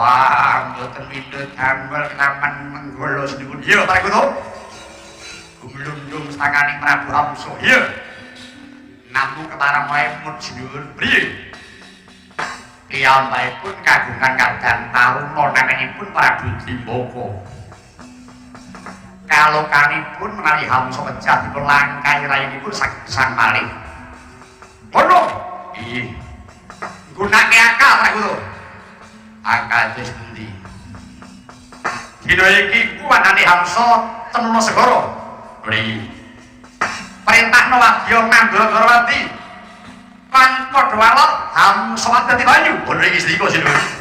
Wah, mboten windut damel kenaman menggolo sedipun. Iya, Pak Kuto. Gumlung-lung sakaning Prabu Amso. Iya. Namung keparang wae mujur. Priye? Piyambakipun kagungan kadang taruna namanipun Prabu Trimbaka. Kalokanipun menawi Hamsa pecah dipun langkai rayinipun sang malih. Ngono. Iya. Gunake akal Pak Kuto. Akal wis endi? Dina iki kuwanane Hamsa temno segara. Pri. Perintahno wadya Mandragrawati. Kan padha walot Hamsa dadi banyu. Ngono iki sedika Sinuwun.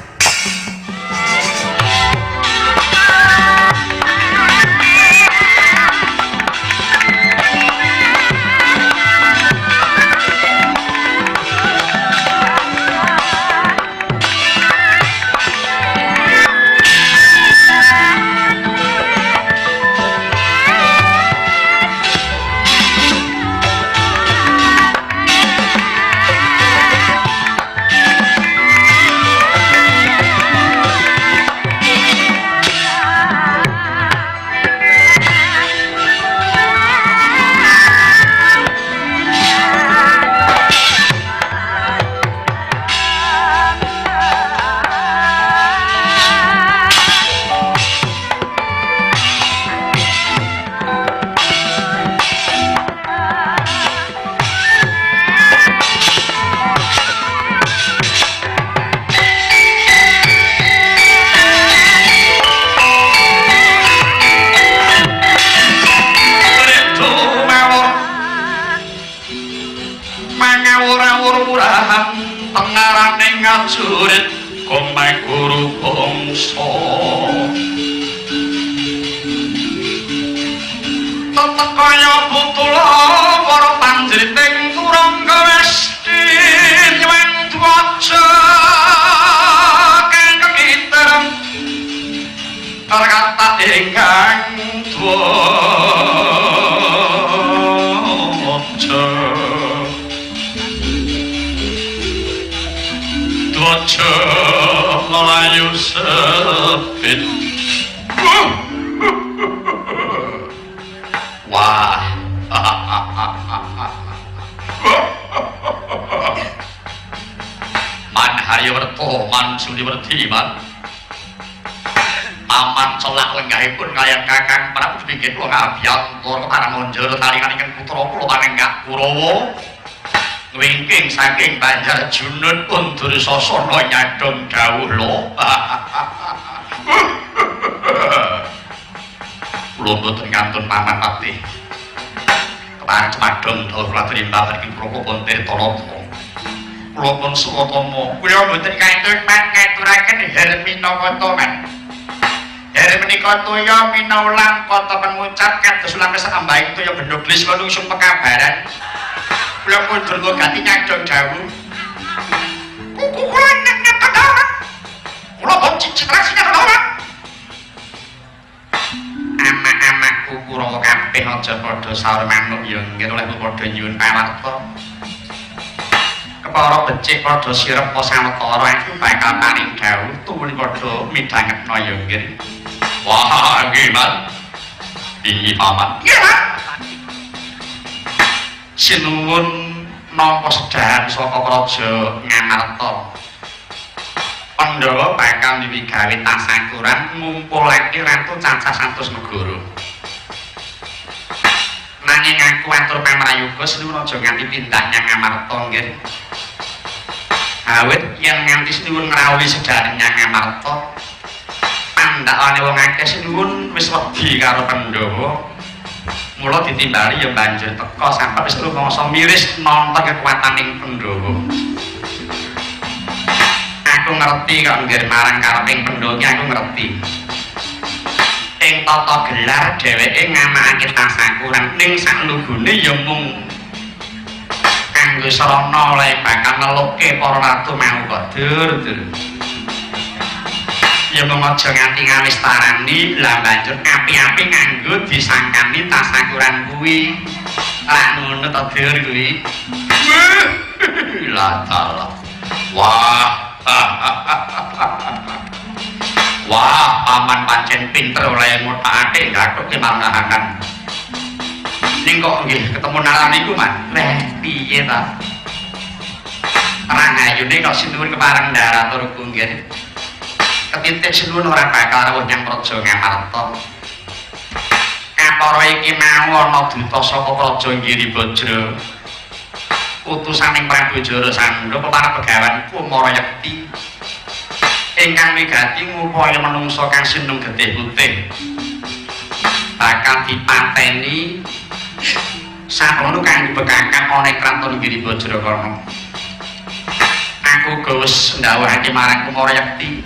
Surit komai guru bangsa tetep kaya butula para panjriting turangga westi nyuwun dwaja kang kekiter kata ingkang dwaja Dwaja Melayu sepit. Wah. Man Haryawerta, man Suliwerdi, man. Paman celak lenggahipun kaliyan Kakang Prabu bikin wong abiyantara parangonjol talinganipun putra kula panenggak Kurawa. Wingking saking Banjar Junut pun Dursasana nyadong dawuh lho. Kula mboten ngantun paman patih. Kepareng cemadong dawuh kula trimbah saking Prabu Tirtanata. Kula pun suwatama. Kula mboten kantun ngaturaken Herminakata men. Hermenika toya minaulang kata pengucap kados lampes ambahing toya benoglis manungsung pekabaran. Kula kundur ganti nyadong dawuh. Kuku kula nek padha. Kula bon cicitras nyadong. Amak-amakku Kurawa kabeh aja padha saur manuk ya nggih oleh padha nyuwun pawarta. Kepara becik padha sirep sawetara aku bakal paring dawuh tuwuh padha midhangetna ya nggih. Wah, nggih, Mas. Inggih paman. Nggih, Mas. Sinuwun nampa sedahan saka Praja Ngamarta. Pandhawa bakal diwigawe tasyakuran ngumpulake ratu cacah 100 negara. Nanging aku atur pamrayoga sinuwun aja nganti pindah nyang Ngamarta nggih. Awit yen nganti sinuwun ngrawuhi sedahan nyang Ngamarta, pandhakane wong akeh sinuwun wis wedi karo Pandhawa. Mula ditimbali ya banjur teka sampe wis rumangsa miris nonton kekuataning Pandhawa. Aku ngerti kok nggih marang kareping Pandhawa aku ngerti. Ing tata gelar dheweke ngamakake tasyakuran ning saklugune ya mung kanggo sarana oleh bakal nelukke para ratu mau kok dur. Ya mung aja nganti ngawis tarani lah banjur api-api nganggo disangkani tasyakuran kuwi. Lah ngono to Dur kuwi. Lah dalah. Wah. Wah, paman pancen pinter oleh ngotakake gathuk ki marnahakan. Ning kok nggih ketemu nalan iku, Man. Weh, piye ta? Terang ayune kok sinuwun kepareng darat tur kunggir. Ketintik sinuwun ora bakal rawuh nyang Praja Ngamarta. Kapara iki mau ana duta saka Praja Giribajra. Utusaning Prabu Jarasandha pepareng begawan Kumarayekti. Ingkang wigati ngupaya menungsa kang sinung getih putih bakal dipateni sakono kang bekakak ana kraton Giribajra kono. Aku gawes ndhawuhake marang Kumarayekti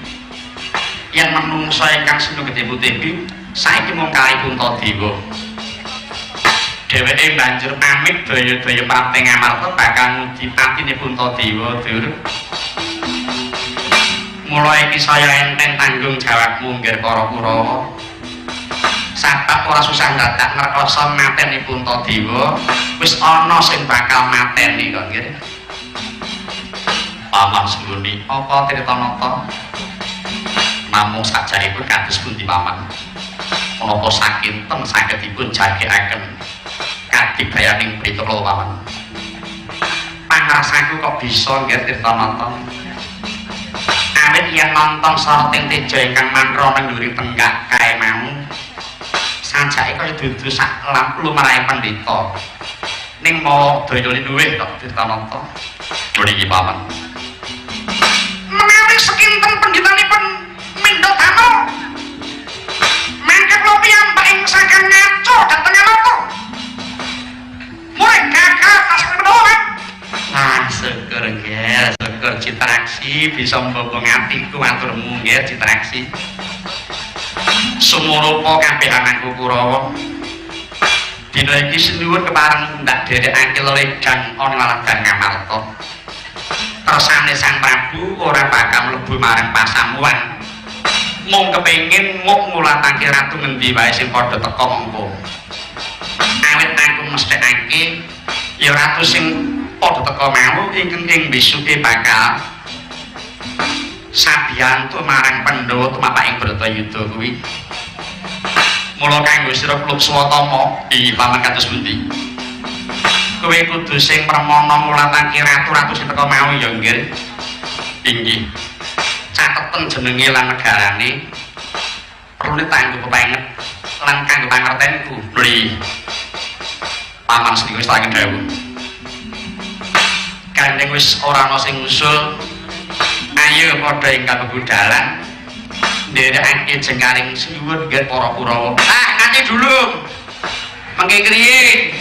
yen menungsa ingkang sinung getih putih iki saiki mung kalih Puntadewa. Dheweke banjur pamit daya-daya Patih Ngamarta bakal ngudi patine Puntadewa, Dur. Mula iki saya enteng tanggung jawabmu nggih para Kurawa. Sabab ora susah dadak ngrekoso mateni Puntadewa, wis ana sing bakal mateni kok nggih. Paman Senguni, apa Tirtanata? Namung sajaipun kados pundi paman? Menapa sakinten saged dipun jagekaken kadibayaning prita kula paman? Pangrasaku kok bisa nggih Tirtanata? Awit yen nonton Sarating Teja ingkang mantra nang dhuwuring tenggak kae mau sajake kaya dudu sak lumrahe pendhita ning mau daya luwih kok Tirtanata. Mriki paman. Menawi sekinten pendhitanipun Mindha Dano mangke kula piyambak ing saking ngaco dhateng napa? Mulai gagal tas kedoan. Ah, syukur nggih, syukur Citraksi bisa mbobong atiku maturmu nggih Citraksi. Sumurupa kabeh anakku Kurawa. Dina iki sinuwun kepareng ndak derekake leledang ana Laladan Ngamarta. Kersane Sang Prabu ora bakal mlebu marang pasamuan. Mung kepengin ngulatake ratu ngendi wae sing padha teka mengko. Awit aku mesthekake ya ratu sing padha teka mau ing besuke bakal sabiyantu marang Pandhawa tumapak ing Bratayuda kuwi. Mula kanggo sira klub Swatama iki paman kados pundi? Kowe kudu sing permana ngulatake ratu-ratu sing teka mau ya nggih. Inggih. Cateten jenenge lan negarane perlu ditanggo pepenget lan kanggo pangertenku. Mli. Paman sing wis tak dawuh. Gandeng wis ora ana sing usul. Ayo padha ingkang bebudalan nderekake jengkaring sinuwun nggih para Kurawa. Ah, nanti dulu. Mengke kriye?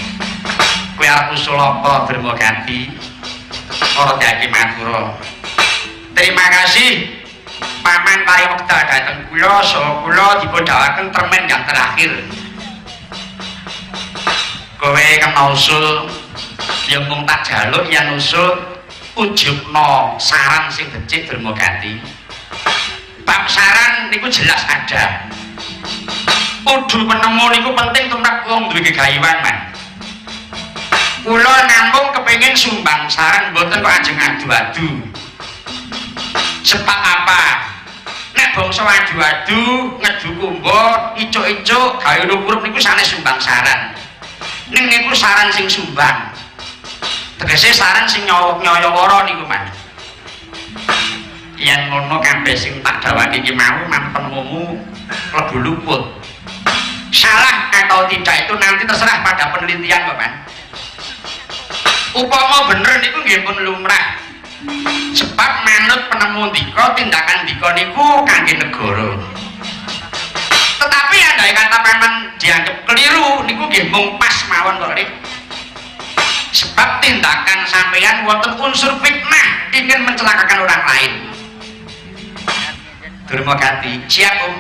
Kowe arep usul apa Dermagati? Ora dadi matura. Terima kasih paman pariwekta dhateng kula saha kula dipun dawuhaken permen yang terakhir. Kowe kena usul yang mung tak jaluk yen usul ujubna saran sing becik Dermagati. Bab saran niku jelas ada. Kudu penemu niku penting tumrap wong duwe gegayuhan, Man. Kula namung kepengin sumbang saran mboten kok ajeng adu-adu. Sebab apa? Nek bangsa adu-adu, ngedu kumba, icuk-icuk, gawe nukurup niku sanes sumbang saran. Ning niku saran sing sumbang. Tegese saran sing nyoyo-wara niku, Man. Yen ngono kabeh sing tak dawani iki mau mampenumu klebu luput. Salah atau tidak itu nanti terserah pada penelitian kok, Man. Upama bener niku nggih pun lumrah. Sebab manut penemu dika tindakan dika niku kangge negara. Tetapi andai kata paman dianggap keliru niku nggih mung pas mawon kok, Rik. Sebab tindakan sampeyan wonten unsur fitnah ingin mencelakakan orang lain. Dermagati, siap Om.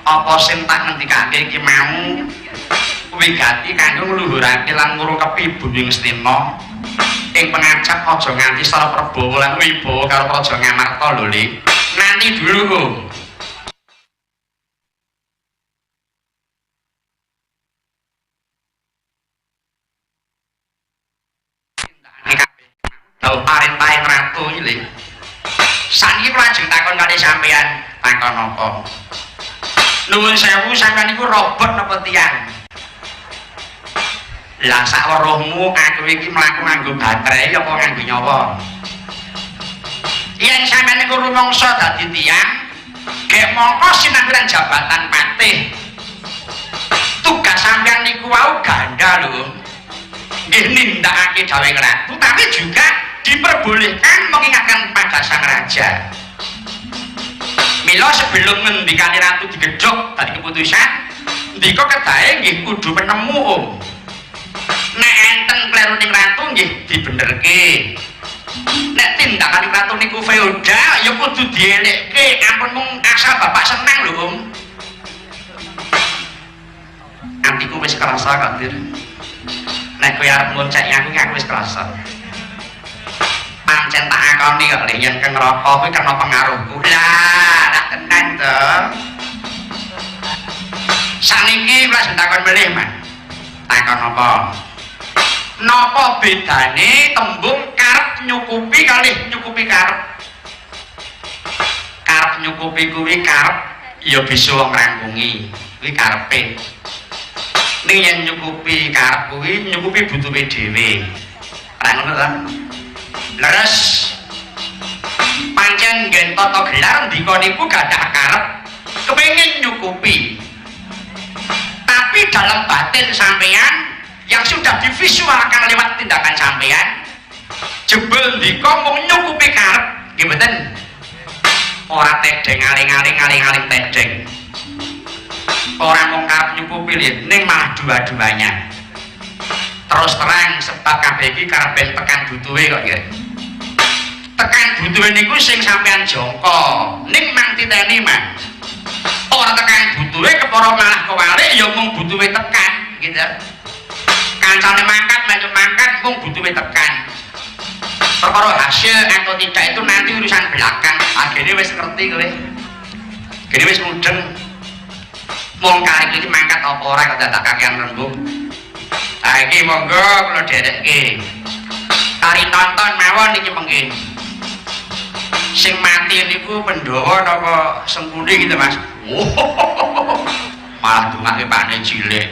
Apa sing tak ngendikake iki mau wigati kanggo ngluhurake lan ngrukepi Bumi Ngastina ing pengajap aja nganti sara Prabawa lan Wibawa karo Praja Ngamarta lho, Lik. Nanti dulu Om. Tau parentahe ratu iki lho. Saniki kula ajeng takon kali sampean, takon apa? Nuwun sewu sampeyan niku robot napa tiyang? Lah sak weruhmu aku iki mlaku nganggo baterai apa nganggo nyawa? Yen sampeyan niku rumangsa dadi tiyang, gek mongko sinambiran jabatan patih. Tugas sampeyan niku wau ganda lho. Nggih nindakake dawuh ratu, tapi juga diperbolehkan mengingatkan pada sang raja. Mila sebelum ngendikane ratu digedhok tadi keputusan, ndika kedahe nggih kudu penemu Om. Nek enten kleru ning ratu nggih dibenerke. Nek tindakan ratu niku feodal ya kudu dielekke, ampun mung asal bapak seneng lho Om. Atiku wis kerasa kok, Dir. Nek kowe arep ngoncek aku wis kerasa. Pancen tak akoni kok yen ke neraka kuwi karena pengaruhku. Lah, tak tenan to. Saniki wis takon melih, Mas. Takon apa? Napa bedane tembung karep nyukupi kalih nyukupi karep? Karep nyukupi kuwi karep ya bisa wong rangkungi. Kuwi karepe. Ning yen nyukupi karep kuwi nyukupi butuhe dhewe. Ora ngono ta? Leres pancen nggen tata gelar ndika niku gadah karep kepengin nyukupi. Tapi dalam batin sampeyan yang sudah divisualkan lewat tindakan sampeyan jebul ndika mung nyukupi karep nggih mboten. Ora tedeng aling-aling tedeng. Ora mung karep nyukupi ning malah dua-duanya. Terus terang sebab kabeh iki karep tekan butuhe kok nggih. Tekan butuhe niku sing sampean jangka ning mang titeni Mas. Ora tekan butuhe kepara malah kewalik ya mung butuhe tekan gitu. Kancane mangkat melu mangkat mung butuhe tekan. Perkara hasil atau tidak itu nanti urusan belakang. Akhirnya wis ngerti kowe. Gene wis mudeng. Mung kali iki mangkat apa ora kok dadak kakean rembug. Ha iki monggo kula derekke. Kari nonton mawon iki mengki. Sing mati niku Pandhawa napa Sengkuni gitu Mas. Malah dungake pakne cilik.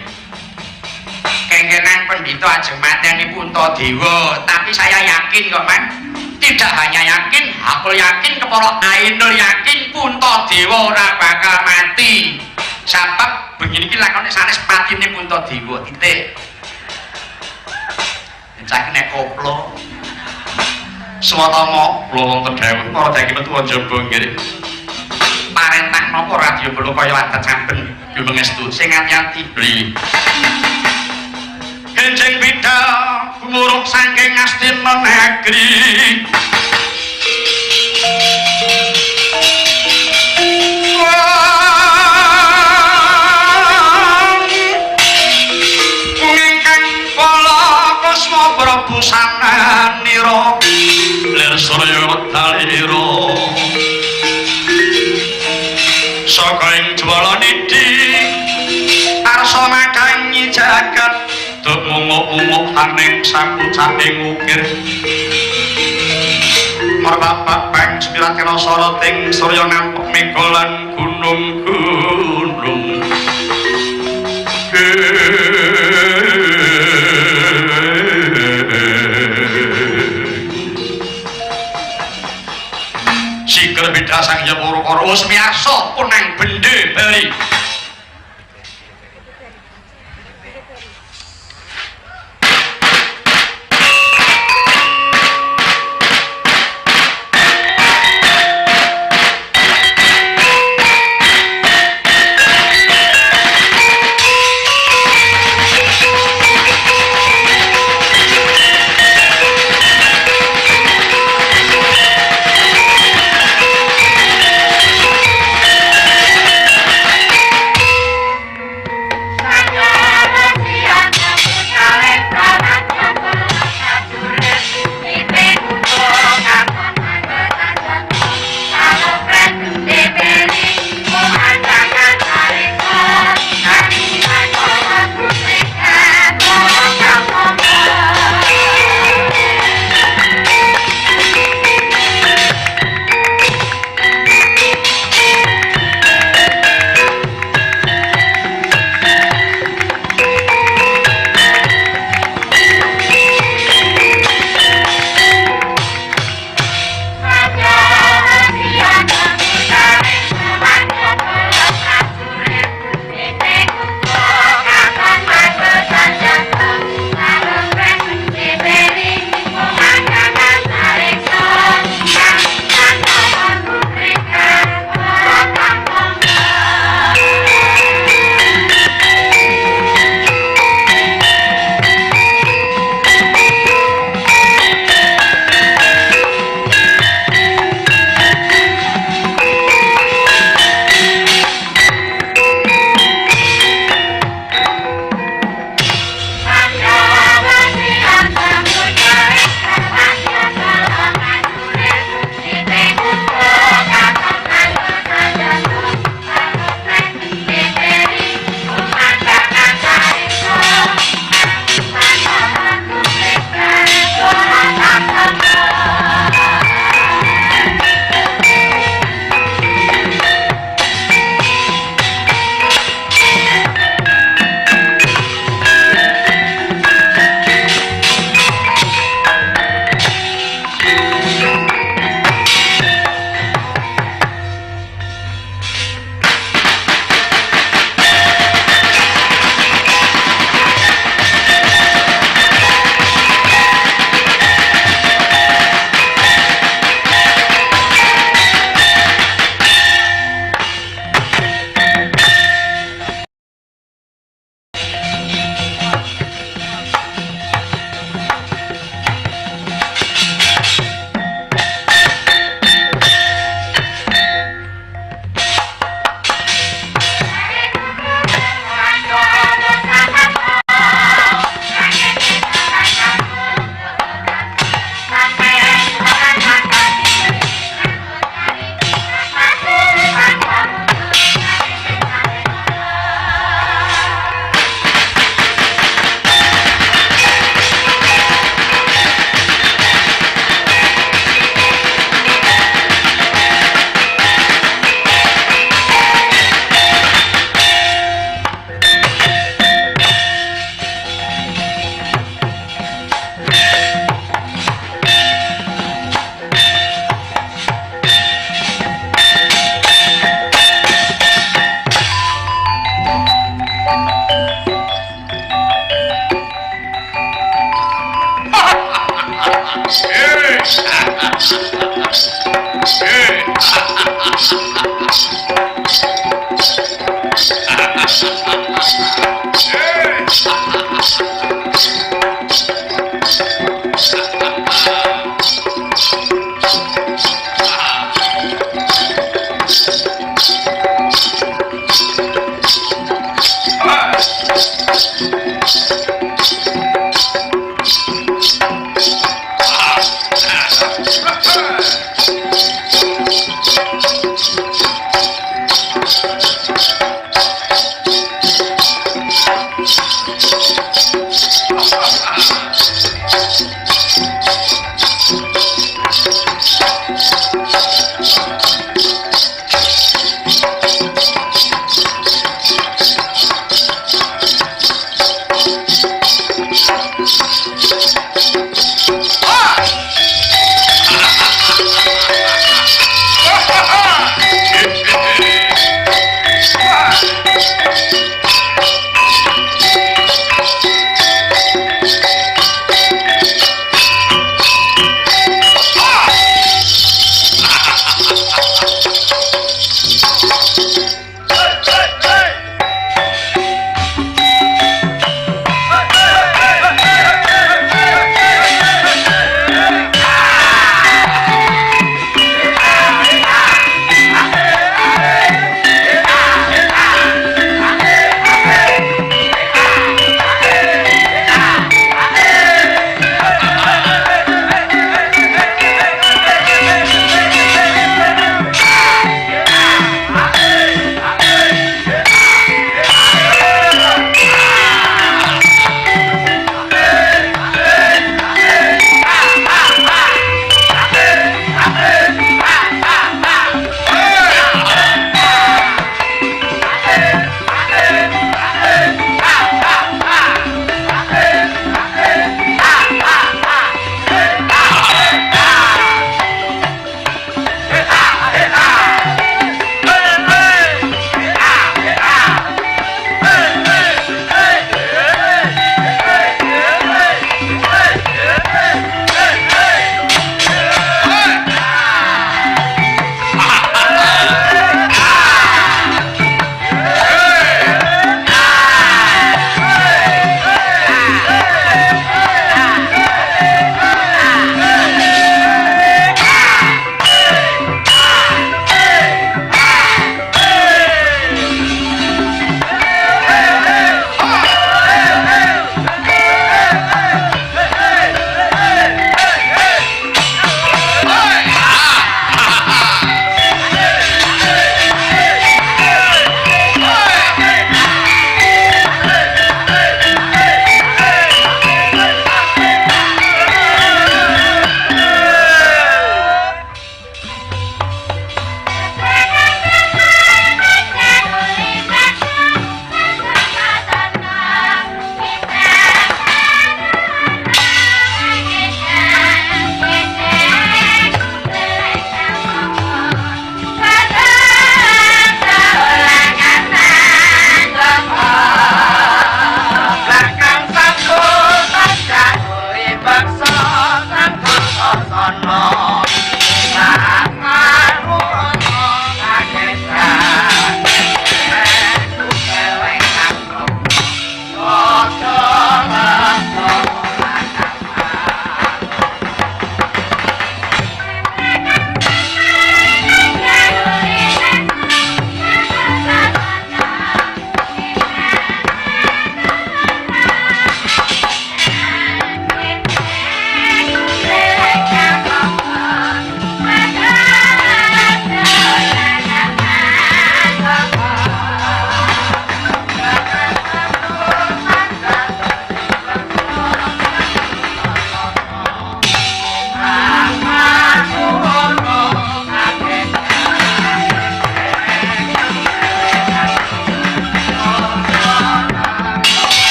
Kengkenan pendhita ajeng mateni Puntadewa, tapi saya yakin kok Mas. Tidak hanya yakin, aku yakin kepala Ainul yakin Puntadewa ora bakal mati. Sebab begini iki lakone sanes patine Puntadewa titik. Cak nek koplo swatama kula wonten dawuh para daki metu njaba nggih parentah napa radio kula kaya adat saben lumengestu sing ati-ati bli kenjeng bida gumuruk saking Astina negeri Prabu sananira lir surya wedalira saka ing jwala nidhi arsa madangi jagat duk munguk-munguk aning sapucaking ukir marbapak pang spiratira sarating surya nampek megolan gunung-gunung Siker beda sang ya poro-poro semiaso punang bende bali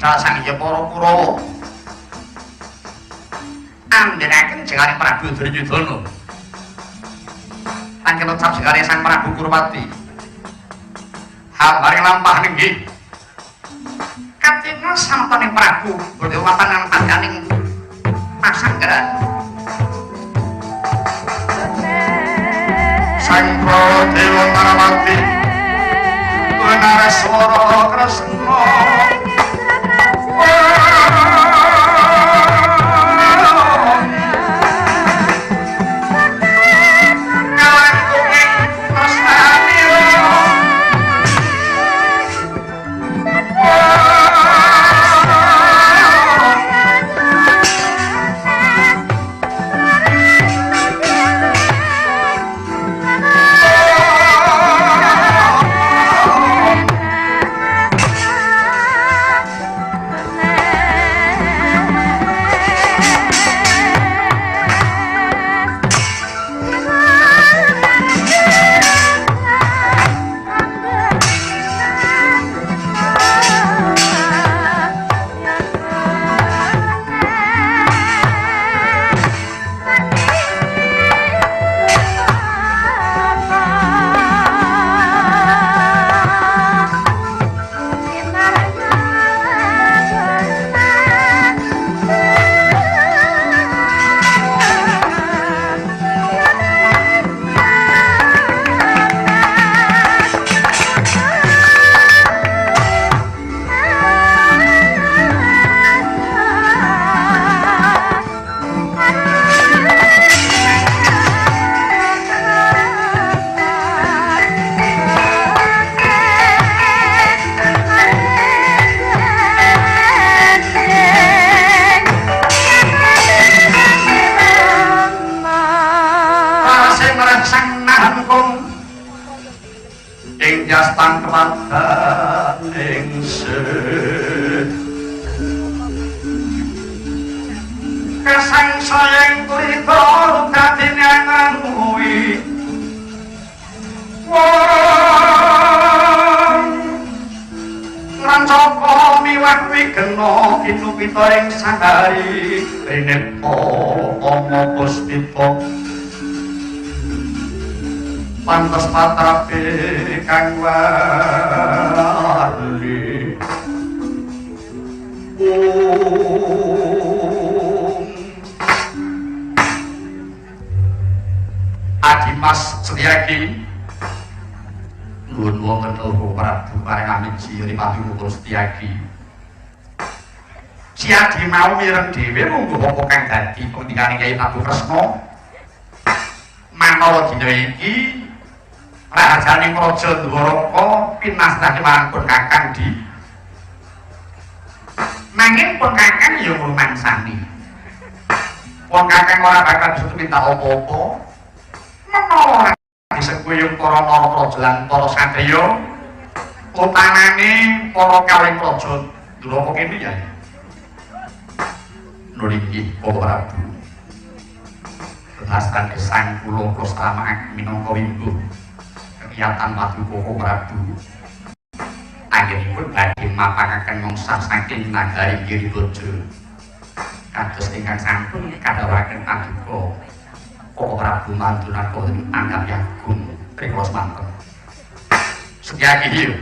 Sang Hyang Kurawa andhenaken jengaring Prabu Duryudana Anggen ucap sekali Sang Prabu Kurwati. Hambari lampah nggih. Katingal sampaning Prabu badhe wapanan panganing pasanggaran. Sang Pradewa Marawati Nareswara Kresna Jastang kepada ningsih kesang sayang kulito lukatin yang ngangui wong lancoko miwak wigeno kinupito yang sangari rinepo omo pustipo pantas patrape kang wali Adimas Setyaki nuwun wonten Prabu paring amin siri Prabu Setyaki si Adi mau mireng dhewe munggo apa kang dadi pentingane Kyai Prabu Kresna manawa dina iki Rajaning Raja Dwaraka pinastani mangkon Kakang di nanging pun Kakang ya ngrumangsani pun Kakang ora bakal disuruh minta apa-apa menawa disengkuyung para narapraja lan para satriya utamane para kawing Raja Dwaraka kene ya nulinggi Prabu Penastan gesang kula prostamaken minangka wimbuh kegiatan Paduka Prabu anggenipun badhe mapangaken mongsah saking nagari Giribojo kados ingkang sampun kadhawaken Paduka Prabu Mandunaka anggap yagung rikala semanten Setyaki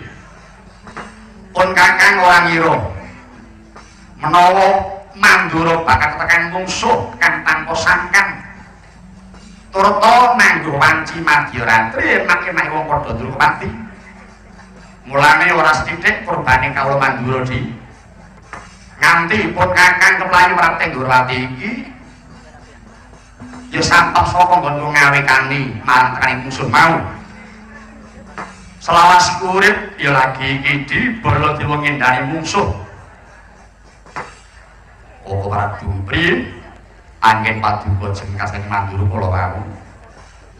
pun Kakang ora ngira menawa Mandura bakal tekan mungsuh kang tanpa sangkan turta nganggo wanci Madyarantri enak-enak wong padha Drupadi. Mulane ora sithik kurbane kawula Mandura di. Nganti pun Kakang keplayu marang Drupadi iki ya sampah saka nggon ngawekani marang tekaning musuh mau. Selawas urip ya lagi iki di Baladewa ngendani musuh. Prabu priye? Anggen Paduka jengkas ing Mandura kula wau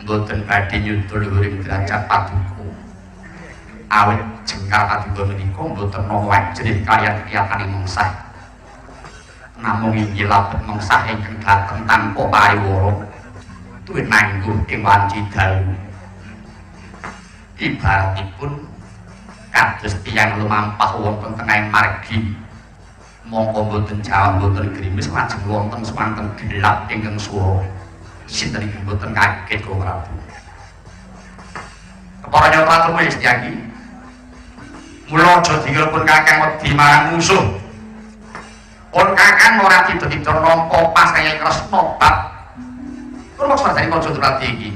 mboten badhe nyuda luhuring derajat Paduka awit jengkal Paduka menika mboten ana wajrih kaliyan kiyataning mengsah namung inggih labet mengsah ingkang dhateng tanpa pariwara duwe nanggung ing wanci dalu ibaratipun kados tiyang lumampah wonten tengahing margi mongko mboten jawab mboten grimis lajeng wonten swanten gelap ingkang swara sinten iki mboten kaget kok Prabu Para nyata tuwis Setyaki. Mula aja dikira pun kakang wedi marang musuh. Pun kakang ora tiba-tiba nampa pas kaya Kresna bab. Kulo maksudane Raja Durati iki.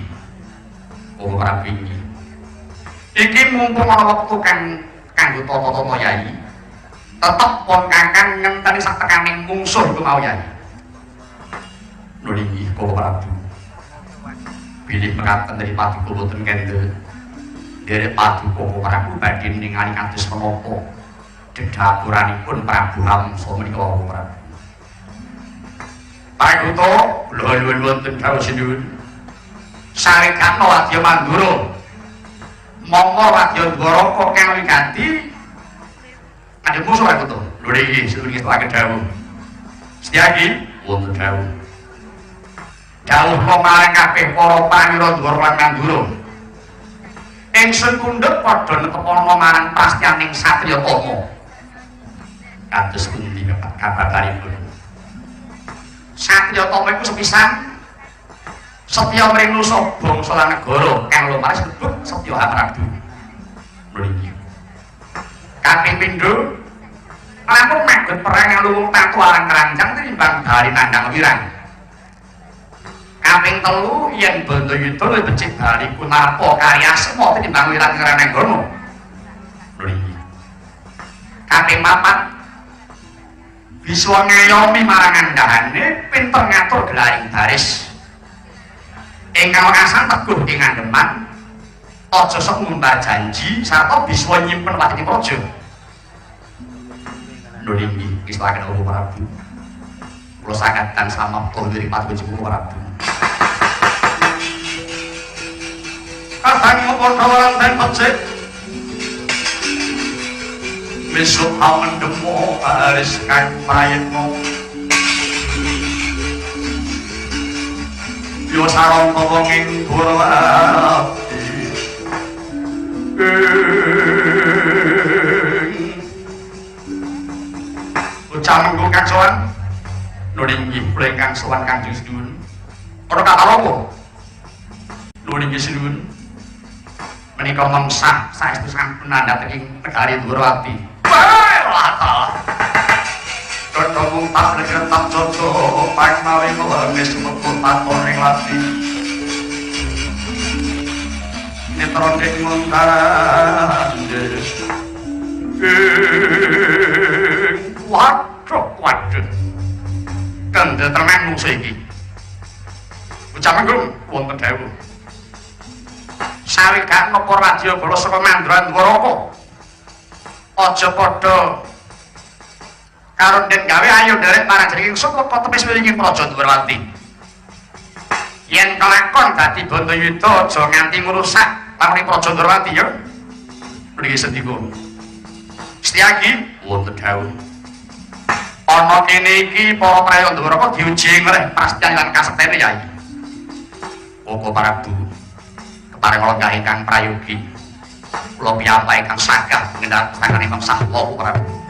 Oh ora pingi. Iki mumpung ana wektu kanggo tata-tata yai. Tetep pun kakang ngenteni sak tekaning mungsuh iku mau yai. Nuli Bapak Prabu. Bilih mekaten dari paduka boten kendel. Derek paduka Prabu badhe ningali kados menapa dedhapuranipun Prabu Ramsa menika Prabu. Paduka kula nuwun wonten dawuh sinuwun. Sarekatna wadya Mandura. Monggo wadya Dwaraka kang wigati ada musuh aku to. Lho iki suwun ngetake dawuh. Setyaki wonten dawuh. Dawuh marang kabeh para panira Dwara lan Mandura. Ingsun kundhut padha netepana marang pastyaning satriya Tama. Kados pundi kabaripun. Satriya Tama iku sepisan setya mringnusa bangsa lan negara kang lumaris disebut Setya Prabu. Mriki. Kaping pindho lampung manggon perang kang luwung tatu alang keranjang tinimbang dari nandang wirang. Kaping telu yen Bantayuda luwih becik bali kunarpa karya sema tinimbang wirang Ranenggana. Mriki. Kaping papat bisa ngayomi marang andhane pinter ngatur gelaring baris. Ingkang wekasan teguh ing andeman aja sok ngumbar janji sarta bisa nyimpen wati praja. Lho niki istilahe Bapak Prabu. Kula sakatan samapta dari paduka Bapak Prabu. Kadang padha lan becik. Besok amendemo baris kang prayitna. Yo sarong wonging Gurawati. Ucap monggo Kang Sowan. Nuling nggih kula Kang Sowan Kanjeng Sinuwun. Ora kata apa? Nuling nggih Sinuwun. Menika mengsah saestu sampun nandhating negari Gurawati. Wah, Kondong tak negetak jojo pangmawi ngewangi sumepun patoning lati Nitroning ngontarande waduh kende tenan musuh iki ucapan gue wonten dawuh sawikan napa radya bala saka Mandra Dwaraka aja padha karo den gawe ayo derek marang jeneng sapa tepis wiringing Praja Dwarawati. Yen kelakon dadi Bantayuda aja nganti ngrusak pamrih Praja Dwarawati ya. Mriki sendika. Setyaki wonten dawuh. Ana kene iki para prayoga Dwaraka diuji ngreh pastyan lan kasektene yai. Bapak Prabu kepareng lenggah ingkang prayogi. Kula piyambak ingkang sagah ngendhak tangane mengsah Bapak Prabu.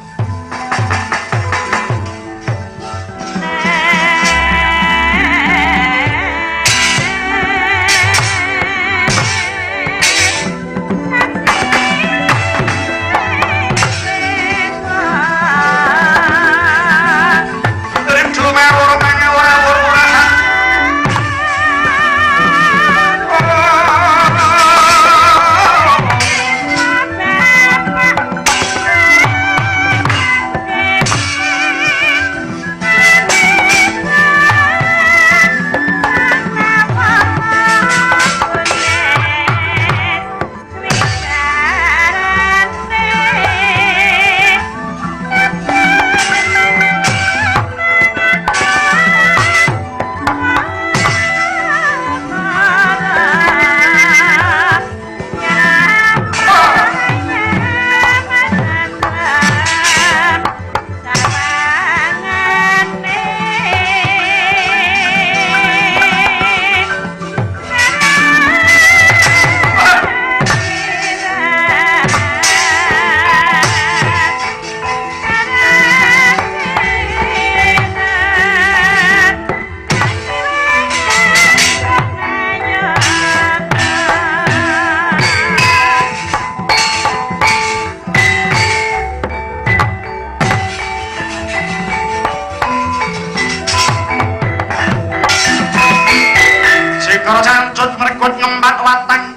merkut ngembat watang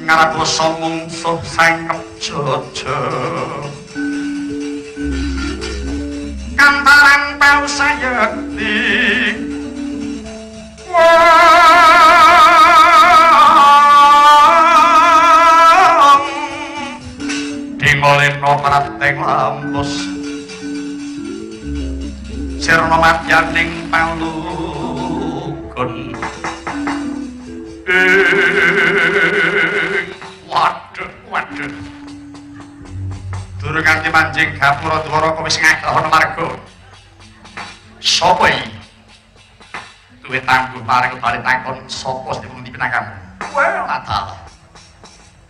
ngarakoso mungsuh sangkep jojo kantaran pausayekti wong dingoleno prateng lampus sirna madyaning palugun waduh durung kanthi manjing gapura dwara kok wis ngadohana marga sapa iki duwe tangguh paring bali takon sapa sing pundi pinakamu well ata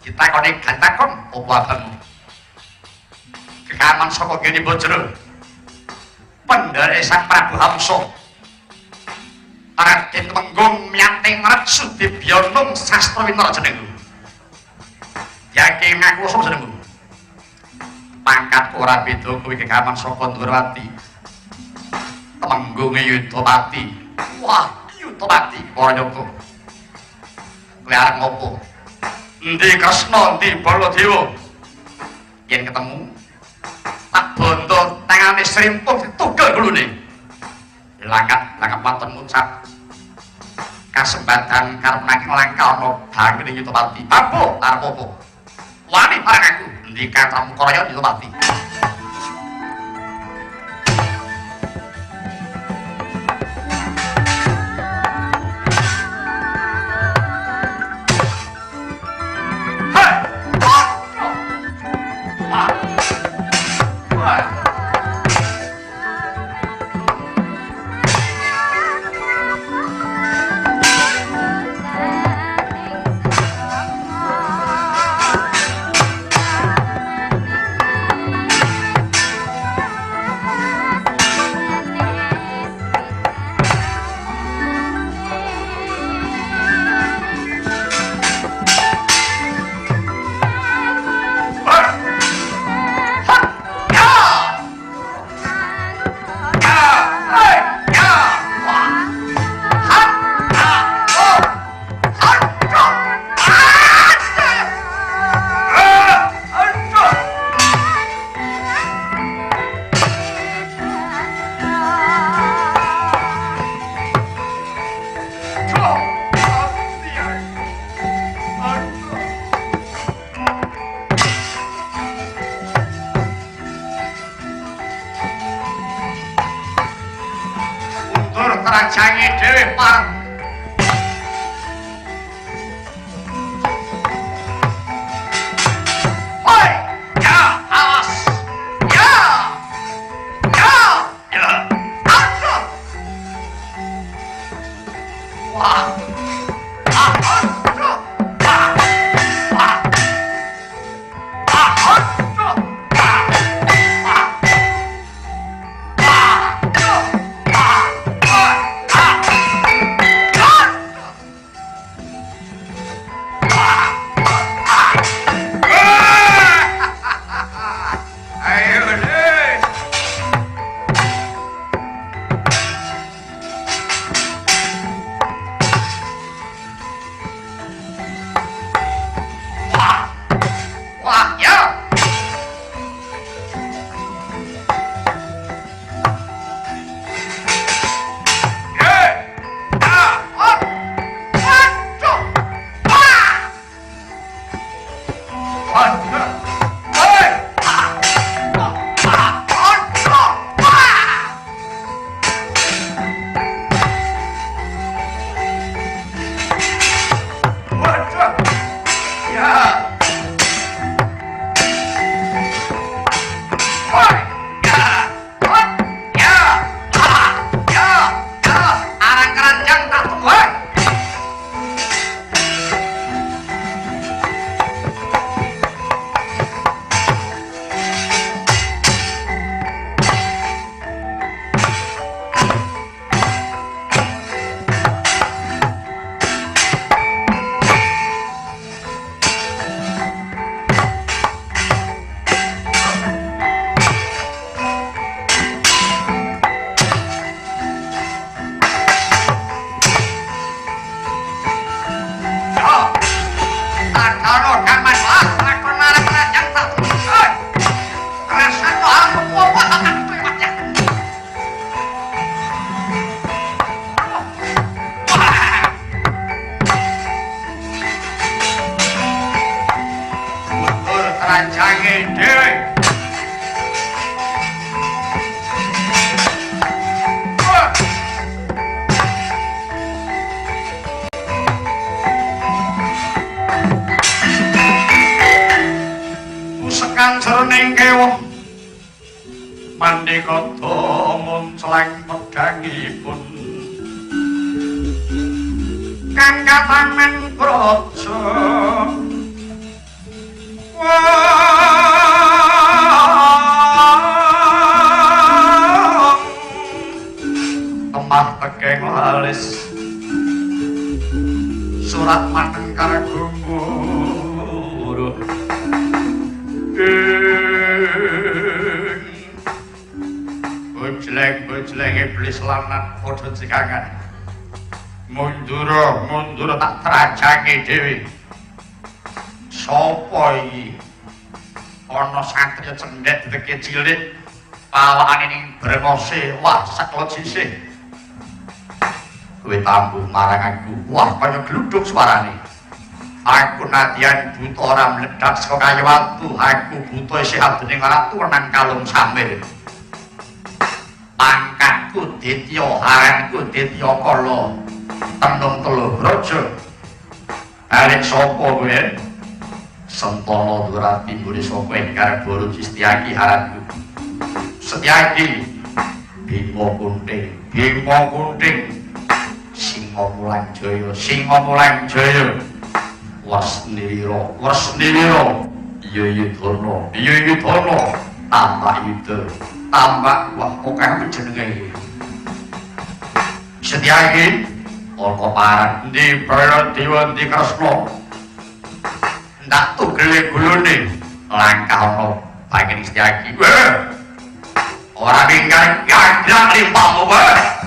kita kone gantakon opo abamu kekaman saka geni bojro pendare sang Prabu Hamsa Raden Temenggung miyanting Retsu Dibyanung Sastra Winara jenengku yakin ngaku sapa jenengmu pangkat ora beda kuwi kekaman saka Ndrawati Temenggung Yudapati wah Yudapati ora nyoko kowe arep ngopo endi Kresna endi Baladewa yen ketemu tak bondo tangane srimpung ditugel gulune langkat paton ngucap kasembatan karep nanging langkana bangun ing Yudapati apa arep apa wani parang aku endi katamu kaya Yudapati Rajange dhewe pareng oi ya awas ya aduh wah rajange dhewe. Musekan jroning kewa mandikata munclang pedangipun kang katamen praja temah tekeng lalis surat manengkar gumuru bojleng iblis lanang padha cikangan mundur tak trajange dhewe sapa iki ana santri cendhek deke cilik pawakane ning brengose wah saklo sisih kowe tambuh marang aku wah kaya gluduk suarane aku nadyan buta ora mledak saka kayu watu aku buta isih adening ratu nang kalung samir pangkatku ditya haranku ditya kala tenung telu raja arek sapa kowe Sentana Durati mburi saka ingkang Boro Cistiaki haranku Setyaki Bima Kunting Singa Mulang Jaya Wasnira Yuyudana tambah yuda tambah wah akeh jenenge Setyaki ana parang ndi Baladewa ndi Kresna ndak tugele gulune langkah ana pangen Setyaki ora minggat gandrak limpahmu wae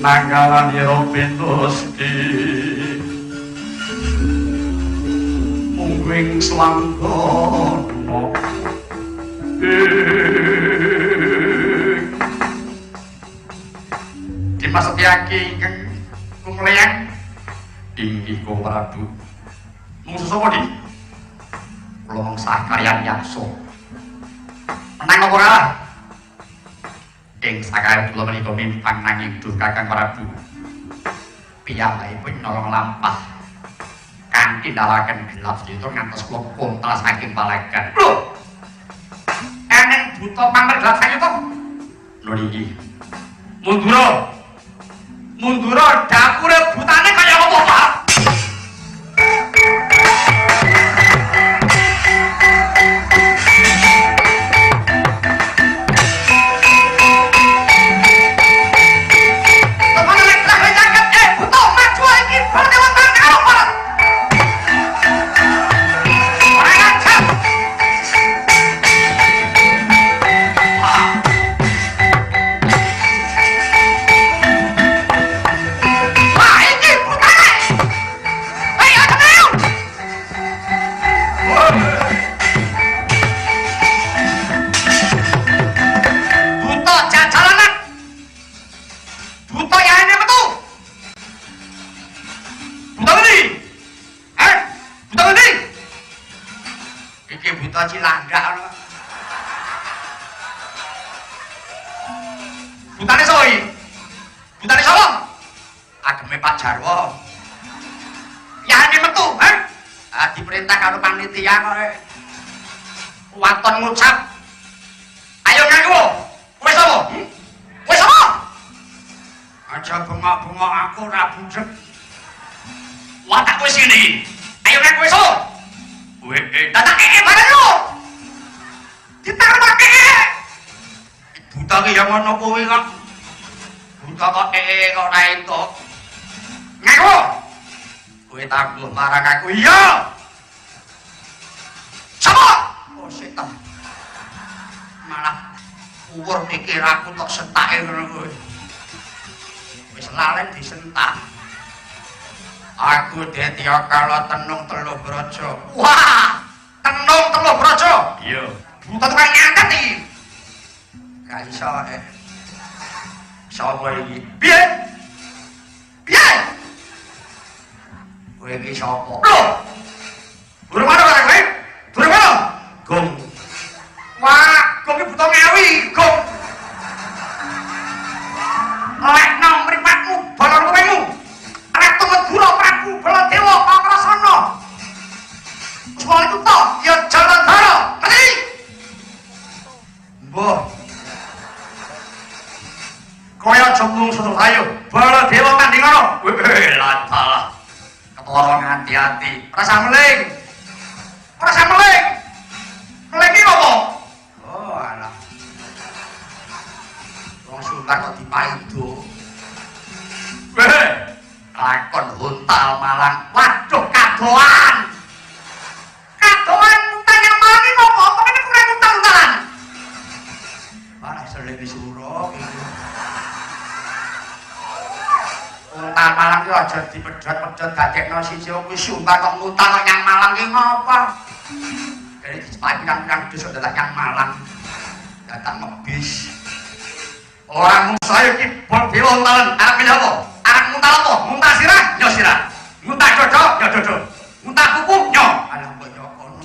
nanggalan ira pintusti mungwing swangga Rena. Dimas Setyaki ingkang kumleyang inggih Ko Prabu. Mung sapa di? Kula mengsah karyan yaksa. Menang apa kalah? Ing sakare kula menika mimpang nanging duh Kakang Prabu. Piyambakipun nolong lampah kanthi ndalaken gelap sedaya ngantos kula kontal saking palagan. Lho. Eneng buta pamer gelap saking to. Lho niki. Mundura. Mundura dapure butane kaya apa, Pak? Butane soi. Butane sapa? Ageme Pak Jarwo. Yane metu, diperintah karo panitia kok. Waton ngucap. Ayo ngaku. Kowe sapa? Kowe sapa? Aja bengok-bengok aku ora bujuk. Watak kowe sini. Ayo ngaku kowe sapa? Kowe datang bareng lu. Ditarmake. Buta ki yang ana kowe kok. Buta kok kok ora entuk. Ngaku. Kowe tangguh marang aku iya. Sapa? Oh setan. Malah uwur mikir aku tok sentake ngono kowe. Wis lalen disentak. Aku dadi kala tenung telu braja. Wah! Tenung telu braja. Iya. Buta tukang ngangkat iki. Gak iso sapa iki? Piye? Piye? Kowe iki sapa? Lho. Durung ana karo kowe? Durung ana? Gong. Wah, gong iki buta ngewi, gong. Lek nang mripatmu, balon kupingmu. Ratu Medura Prabu Baladewa Pakrasana. Soal itu toh, ya jalan dara. Tadi. Mbah. Kaya jemung susu ayo. Baladewa tandingono. Lantalah. Ketolong hati-hati. Rasa meling. Rasa meling. Meling iki apa? Oh, alah. Wong Sultan kok dipaido. Lakon Huntal Malang. Waduh kadoan. Kadoan utang yang malang iki apa? Kok ini kurang utang-utangan? Mana selene suruh iki. Huntal Malang iki aja dipedhot-pedhot dadekno siji kuwi sumpah kok ngutang yang Malang iki ngopo? Jadi dicepat pirang-pirang desa dadak yang Malang. Datang ngebis. Orang saya iki Baladewa Huntalan arep milih apa? Arep nguntal apa? Nguntal sirah, nyo sirah. Nguntal dodo, nyo dodo. Nguntal kuku, nyo. Alah mbok nyo kono.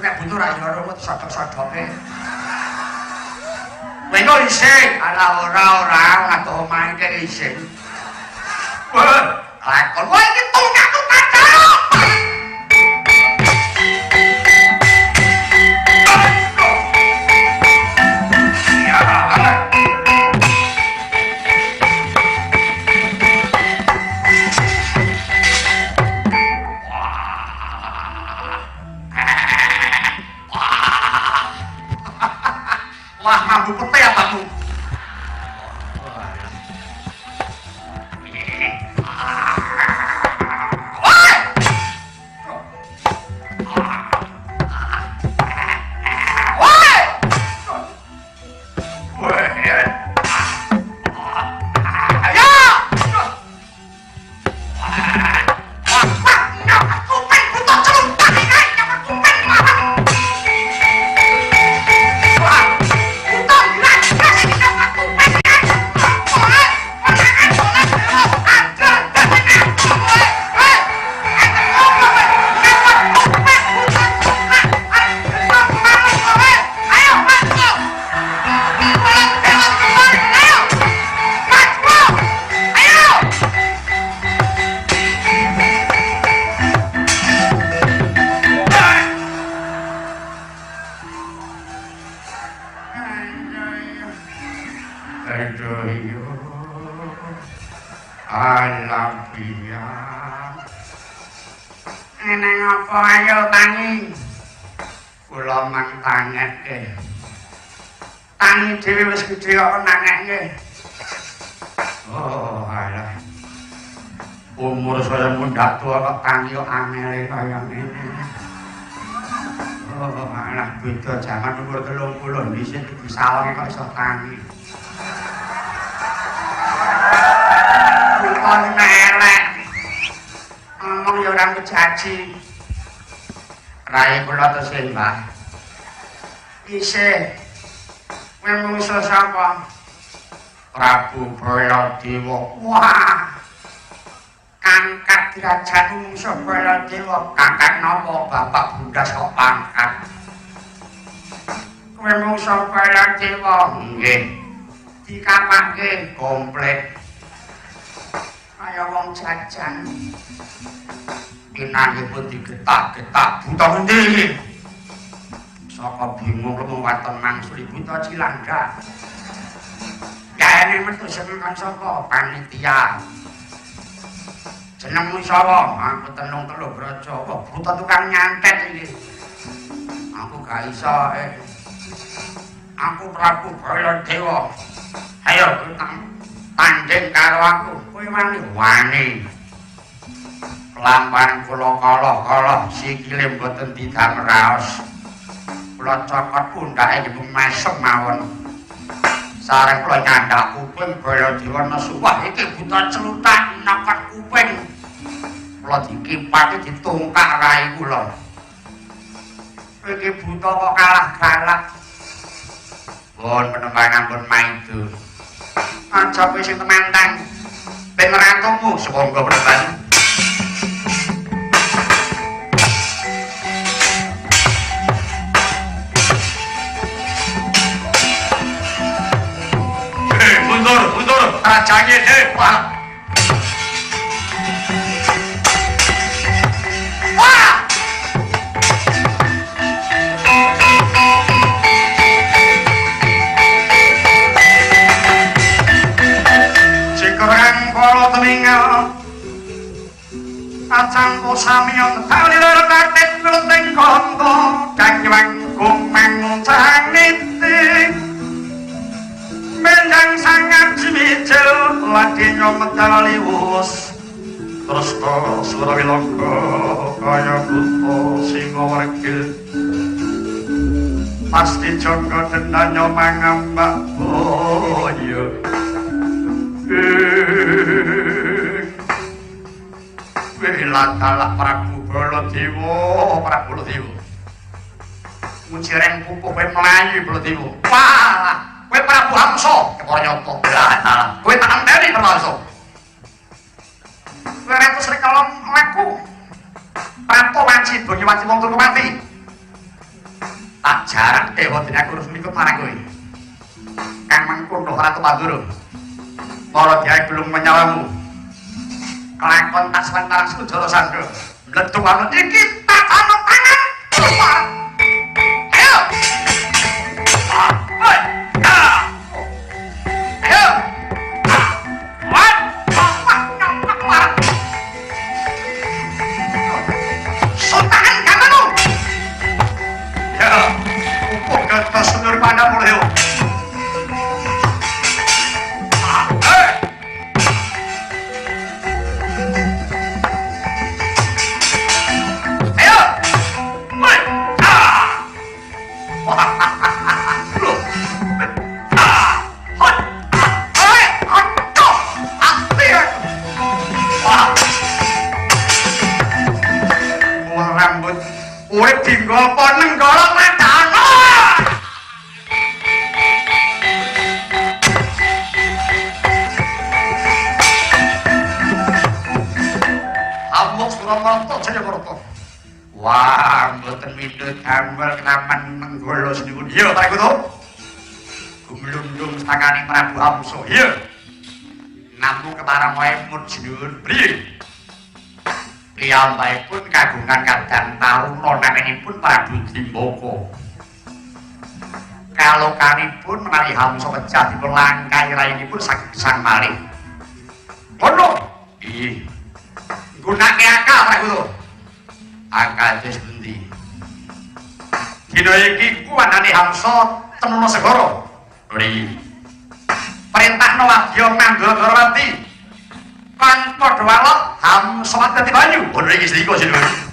Nek butuh ra yo ruwet sodok-sodoke. Kowe kok isih? Alah ora ngaku omahe kek isih. Wah, lakon wae iki tungkakku kacau. Wah, mampu pete apa tuh? Eneng apa ayo tangi? Kula mang tangekke. Tangi dhewe wis gedhe kok nangekke. Oh, alah. Umur saya mundak tua kok tangi kok angel kaya ngene. Oh, alah beda jaman umur 30 dhisik disalonge kok iso tangi. Kok elek. Ngomong ya ora kejaji. Rai kula tesih, Mbah. Isih. Menungso sapa? Prabu Baladewa. Wah. Angkat derajat mungsuh Baladewa. Kakak napa bapak bunda sok pangkat. Kowe mungsuh Baladewa. Nggih. Dikapake komplit. Kaya wong jajan. Inangipun digetak-getak buta ngendi? Saka bingung lumawatan mangsuli buta Cilangga. Gaene metu senengan saka panitia. Jenengmu sapa? Aku Tenung Telu Braja. Kok buta tukang nyantet iki. Aku gak iso Aku Prabu Baladewa. Ayo kita tanding karo aku. Kowe wani. Lampahan kula kala-kala sikile mboten didang raos. Kula cokot pundhake nyembung mesem mawon. Sareng kula nyandak kuping Baladewa nesu. Wah iki buta celutak nakot kuping. Kula dikipake ditungkak rai kula. Iki buta kok kalah galak. Pun penembangan pun maido. Aja kowe sing temantang. Ben ratumu seponggo perban. Mundur, rajane Dewa. Wah! Cikrang kala teningal. Acangku samion tali loro katet nulting kondo. Kanjeng kumeng cangniting. Menjang sangat jimicil lagi nyomedal liwus terus kok surawi longgo kaya buto singo wargil pasti jonggo dendanyo mangambak boyo wilat talak Prabu Baladewa muncireng pupuh melayu Baladewa wah kowe Prabu Hamsa kepala nyoto lah kowe tak anteni termasuk kowe retus rekelon laku Prato wanci bagi wanci wong turu mati tak jarak dewa dina kurus mikut marang kowe Kang Mangkundo Ratu Pandura para diai belum menyawamu kelakon tak sementara Sudara Sangga mledu ana iki tak ana tangan ayo Senhor pada morreu. Ayo, mulai. Rambut, urip dinggo apa nenggolok madana. Suramarta Jayawarta. Wah, mboten midhut damel kenaman nenggala seniwun. Iya, Pak Kuto. Gumlundung sangane Prabu Hamsa. Iya. Namung keparang wae mut jenengan priye? Piyambakipun kagungan kadang taruna nenengipun Prabu Dimbaka. Kalokanipun menawi Hamsa pecah dipun langkai rainipun saking sang malih. Kono. Iya. gunake akal Prabu. Akal wis endi? Dina iki kuwanane Hamsa temono segara. Ri. Perintahno wadya Mandura Darawati. Kan padha walok Hamsa dadi banyu. Bener iki sedika jenenge.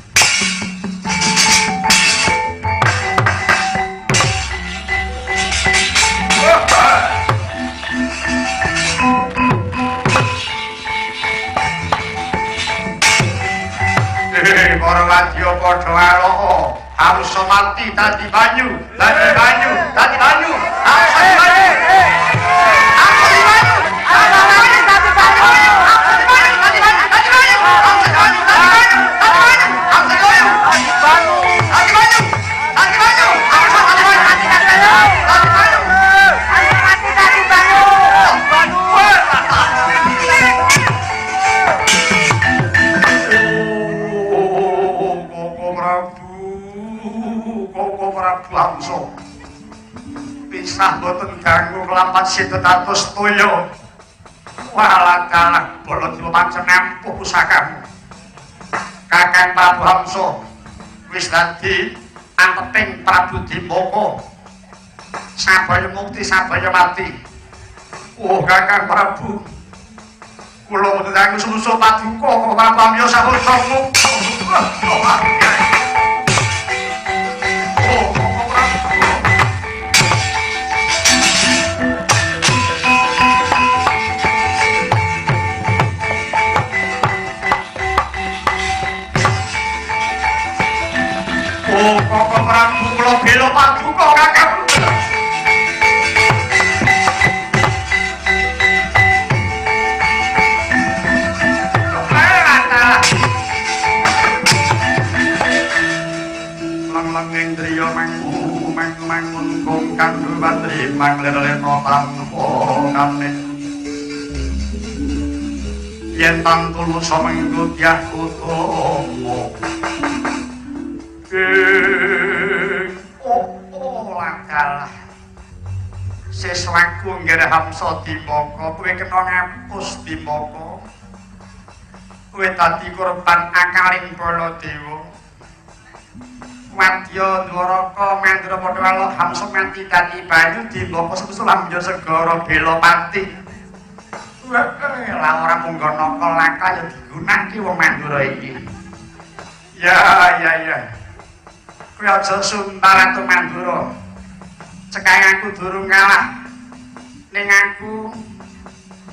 Para wadya padha walok Hamsa mati dadi banyu, dadi banyu, dadi banyu. Hamsa dadi banyu. Hamsa dadi banyu. Hamsa dadi banyu, dadi banyu. Hamsa dadi banyu, dadi banyu, dadi banyu. Hamsa dadi banyu, dadi banyu, dadi banyu. Hamsa dadi banyu, dadi banyu. Dadi banyu, dadi banyu. Hamsa dadi banyu, dadi banyu. Dadi banyu. Mati dadi banyu. Banyu. Koko Prabu Hamsa pisah boten ganggu kelapat Siddhartha Toya walakalah Baladewa pancen nampuh pusakamu Kakang Prabu Hamsa wis dadi anteting Prabu Dimbaka sabaya mukti sabaya mati. Oh Kakang Prabu kula boten ganggu sumusul paduka kok Prabu Amya sampun temu. Koko Prabu kula bela paduka Kakang. Lang-lang indriya mangun kong kanggo batri manglir-lirna tanpa kanen. Yen tangtulus mengko dyah utama. Lakalah seswaku nggih Hamsa Dimbaka kowe kena ngapus Dimbaka kowe dadi korban akaling Baladewa wadya Dwaraka Mandura padha walok Hamsa mati dadi banyu Dimbaka sesusul ambil segara bela pati lah ora mung naka laka ya digunakake wong Mandura iki ya kowe aja suntar Ratu Mandura. Cekake aku durung kalah. Ning aku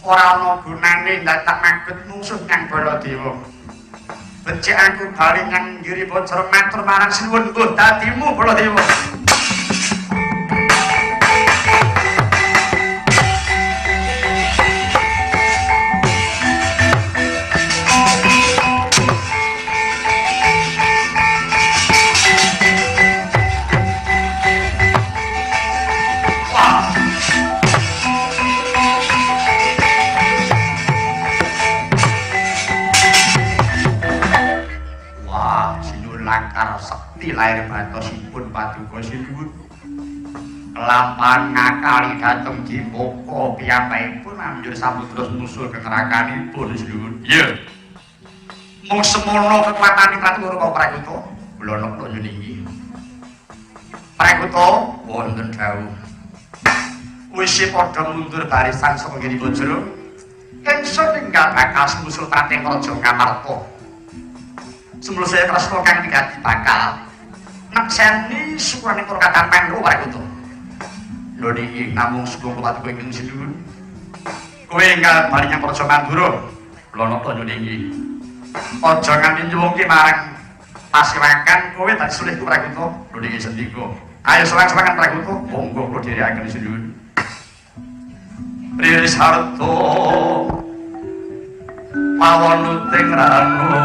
ora ana gunane ndadak maget musuh nang Baladewa. Becik aku bali nang Giri Bocor matur marang sinuwun nggo dadimu Baladewa. Lair batosipun paduka sinuwun kelampahan ngakali dhateng Dimbaka piyambakipun anjur samudra nusul kenerakanipun sinuwun iya mung semono kekuatan Ratu Raka Prakuta kula nekno niki Prakuta wonten dawuh wis padha mundur barisan saka Giri Bocor ingsun tinggal bakal sumusul tatih Raja Ngamarta sebelum saya tresno kang digati bakal nakseni sukurane perkataan Pandhawa Prakuta. Lho niki namung sugeng patuku ingkang sinuwun. Kowe enggal bali nyang Praja Mandura. Kula napa niki. Aja nganti nyuwungke marang pasiwakan kowe dadi sulihku Prakuta. Lho niki sendika. Ayo selang-selangan Prakuta, monggo kula dherekaken sinuwun. Riris harta pawanuting ranu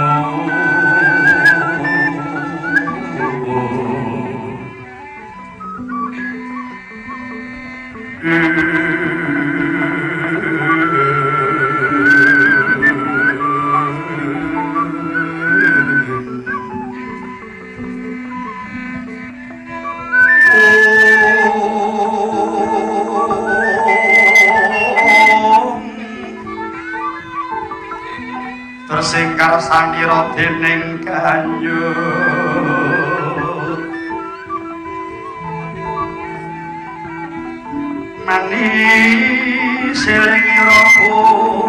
Tersingkar ngarsandira dening Ganyut manis seling rapuh